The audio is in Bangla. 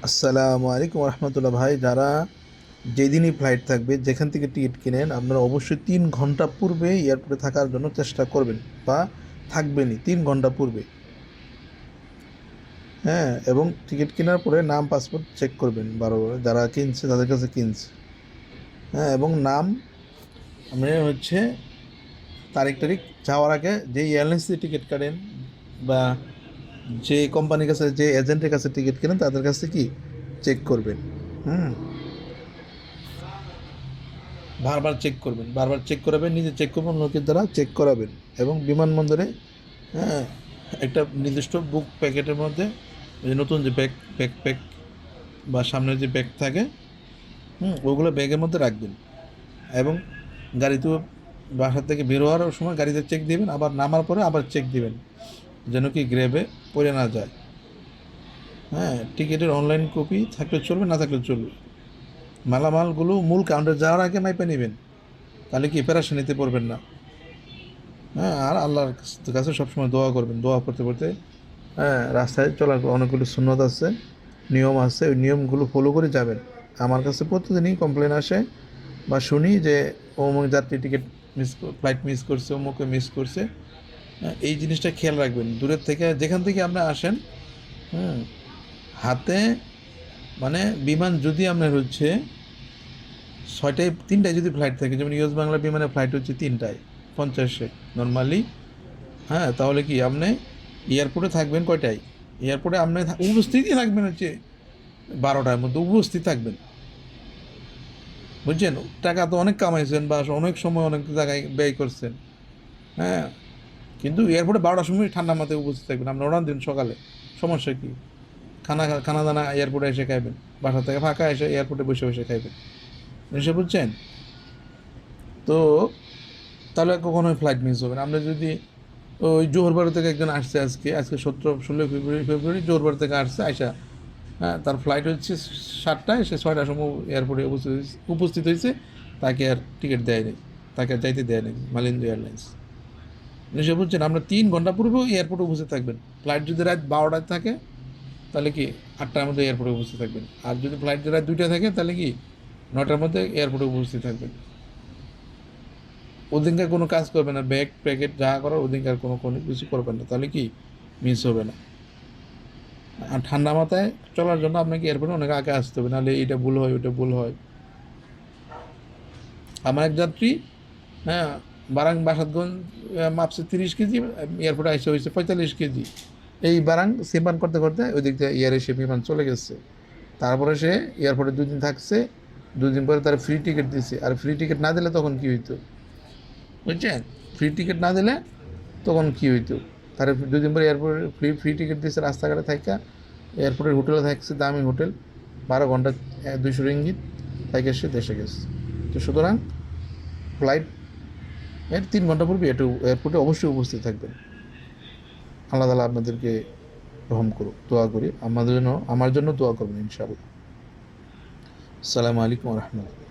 আসসালামু আলাইকুম রহমতুল্লাহ। ভাই, যারা যেদিনই ফ্লাইট থাকবে যেখান থেকে টিকিট কিনেন আপনারা অবশ্যই 3 ঘন্টা পূর্বে এয়ারপোর্টে থাকার জন্য চেষ্টা করবেন বা থাকবেনই 3 ঘন্টা পূর্বে। হ্যাঁ, এবং টিকিট কেনার পরে নাম পাসপোর্ট চেক করবেন বারবার, যারা কিনছে তাদের কাছে কিনছে। হ্যাঁ, এবং নাম আপনি হচ্ছে তারিখ টারিখ যাওয়ার আগে যে এয়ারলাইন্স দিয়ে টিকিট কাটেন বা যে কোম্পানির কাছে যে এজেন্টের কাছে টিকিট কেনেন তাদের কাছে কি চেক করবেন। হুম, বারবার চেক করবেন, বারবার চেক করাবেন, নিজে চেক করবেন, লোকের দ্বারা চেক করাবেন। এবং বিমানবন্দরে হ্যাঁ একটা নির্দিষ্ট বুক প্যাকেটের মধ্যে ওই যে নতুন যে ব্যাকপ্যাক বা সামনের যে ব্যাগ থাকে, ওগুলো ব্যাগের মধ্যে রাখবেন। এবং গাড়িতেও বাসা থেকে বের হওয়ার সময় গাড়িতে চেক দিবেন, আবার নামার পরে আবার চেক দিবেন, যেন কি গ্র্যাবে পড়ে না যায়। হ্যাঁ, টিকিটের অনলাইন কপি থাকলে চলবে, না থাকলে চলবে। মালামালগুলো মূল কাউন্টার যাওয়ার আগে মাইপে নেবেন, তাহলে কি প্যারাশানিতে পড়বেন না। হ্যাঁ, আর আল্লাহর কাছে সবসময় দোয়া করবেন, দোয়া করতে করতে হ্যাঁ রাস্তায় চলার অনেকগুলো সুন্নত আছে, নিয়ম আছে, ওই নিয়মগুলো ফলো করে যাবেন। আমার কাছে প্রতিদিনই কমপ্লেন আসে বা শুনি যে অমুক যাত্রী টিকিট মিস, ফ্লাইট মিস করছে, অমুকে মিস করছে। হ্যাঁ, এই জিনিসটা খেয়াল রাখবেন দূরের থেকে, যেখান থেকে আপনি আসেন। হুম, হাতে মানে বিমান যদি আপনার হচ্ছে 6টায় 3টায় যদি ফ্লাইট থাকে, যেমন ইউএস বাংলা বিমানের ফ্লাইট হচ্ছে 3টায় 50-এ নর্মালি। হ্যাঁ, তাহলে কি আপনি এয়ারপোর্টে থাকবেন কয়টায়? এয়ারপোর্টে আপনি উপস্থিতই থাকবেন হচ্ছে 12টার মধ্যে উপস্থিত থাকবেন। বুঝছেন? টাকা তো অনেক কামাইছেন বা অনেক সময় অনেক জায়গায় ব্যয় করছেন। হ্যাঁ, কিন্তু এয়ারপোর্টে 12টার সময় ঠান্ডা মাথায় উপস্থিত থাকবেন। আপনি ওড়ান দিন সকালে, সমস্যা কি? খানা দানা এয়ারপোর্টে এসে খাইবেন, বাসা থেকে ফাঁকা এসে এয়ারপোর্টে বসে বসে খাইবেন। জিনিসটা বুঝছেন? তো তাহলে কখনোই ফ্লাইট মিস হবে না। আমরা যদি ওই জোহরবাড়ি থেকে একজন আসছে, আজকে আজকে 16 ফেব্রুয়ারি জোহরবাড়ি থেকে আসছে আয়সা। হ্যাঁ, তার ফ্লাইট হচ্ছে 7টায়, সে 6টার সময় এয়ারপোর্টে উপস্থিত হয়েছে। তাকে আর টিকিট দেয়নি, তাকে আর যাইতে দেয়নি মালিন্দু এয়ারলাইন্স। নিশ্চয় বুঝছেন? আমরা 3 ঘন্টা পূর্বেও এয়ারপোর্টে উপস্থিত থাকবেন। ফ্লাইট যদি রাত 12টায় থাকে তাহলে কি 8টার মধ্যে এয়ারপোর্টে উপস্থিত থাকবেন। আর যদি ফ্লাইট যদি রাত 2টায় থাকে তাহলে কি 9টার মধ্যে এয়ারপোর্টে উপস্থিত থাকবেন। ওদিনকার কোনো কাজ করবে না, ব্যাগ প্যাকেট যা করার ওদিনকার কোনো কোনো কিছু করবেন না, তাহলে কি মিস হবে না। আর ঠান্ডা মাথায় চলার জন্য আপনাকে এয়ারপোর্টে অনেক আগে আসতে হবে, নাহলে এইটা ভুল হয় ওইটা ভুল হয়। আমার এক যাত্রী, হ্যাঁ, বারাং বাসাতগঞ্জ মাপছে 30 কেজি, এয়ারপোর্টে এসে হয়েছে 45 কেজি। এই বারাং সিমান করতে করতে ওই দিক থেকে এয়ার এসে বিমান চলে গেছে। তারপরে সে এয়ারপোর্টে 2 দিন থাকছে, 2 দিন পরে তার ফ্রি টিকিট দিছে। আর ফ্রি টিকিট না দিলে তখন কী হইতো বুঝছেন? ফ্রি টিকিট না দিলে তখন কী হইতো, তার 2 দিন পরে এয়ারপোর্টে ফ্রি টিকিট দিয়েছে, রাস্তাঘাটে থাকা এয়ারপোর্টের হোটেলে থাকছে, দামি হোটেল, 12 ঘন্টা 200 রিঙ্গিত থেকে সে দেশে গেছে। তো সুতরাং ফ্লাইট 3 ঘন্টা পূর্বে একটু এয়ারপোর্টে অবশ্যই উপস্থিত থাকবেন। আল্লাহ তালা আপনাদেরকে রহম করুক, দোয়া করি আমাদের জন্য, আমার জন্য দোয়া করবেন ইনশাআল্লাহ। আসসালামু আলাইকুম রহমতুল্লাহ।